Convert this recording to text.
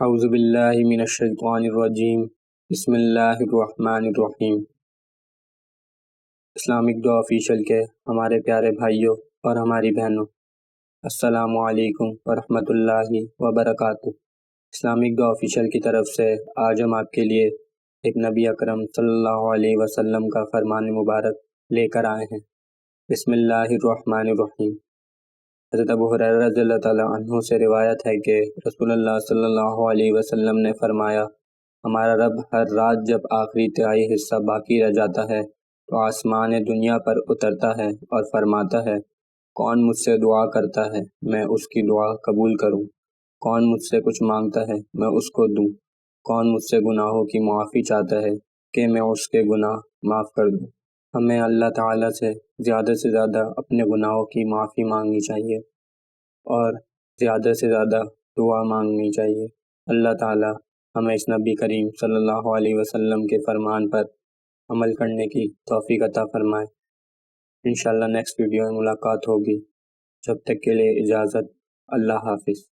اعوذ باللہ من الشیطان الرجیم بسم اللہ الرحمن الرحیم۔ اسلامک دعا آفیشیل کے ہمارے پیارے بھائیوں اور ہماری بہنوں، السلام علیکم ورحمۃ اللہ وبرکاتہ۔ اسلامک دعا آفیشیل کی طرف سے آج ہم آپ کے لیے ایک نبی اکرم صلی اللہ علیہ وسلم کا فرمان مبارک لے کر آئے ہیں۔ بسم اللہ الرحمن الرحیم۔ حضرت ابو ہریرہ رضی اللہ تعالیٰ عنہ سے روایت ہے کہ رسول اللہ صلی اللہ علیہ وسلم نے فرمایا، ہمارا رب ہر رات جب آخری تہائی حصہ باقی رہ جاتا ہے تو آسمان دنیا پر اترتا ہے اور فرماتا ہے، کون مجھ سے دعا کرتا ہے میں اس کی دعا قبول کروں، کون مجھ سے کچھ مانگتا ہے میں اس کو دوں، کون مجھ سے گناہوں کی معافی چاہتا ہے کہ میں اس کے گناہ معاف کر دوں۔ ہمیں اللہ تعالیٰ سے زیادہ اپنے گناہوں کی معافی مانگنی چاہیے اور زیادہ سے زیادہ دعا مانگنی چاہیے۔ اللہ تعالیٰ ہمیں اس نبی کریم صلی اللہ علیہ وسلم کے فرمان پر عمل کرنے کی توفیق عطا فرمائے۔ انشاءاللہ نیکسٹ ویڈیو میں ملاقات ہوگی، جب تک کے لیے اجازت، اللہ حافظ۔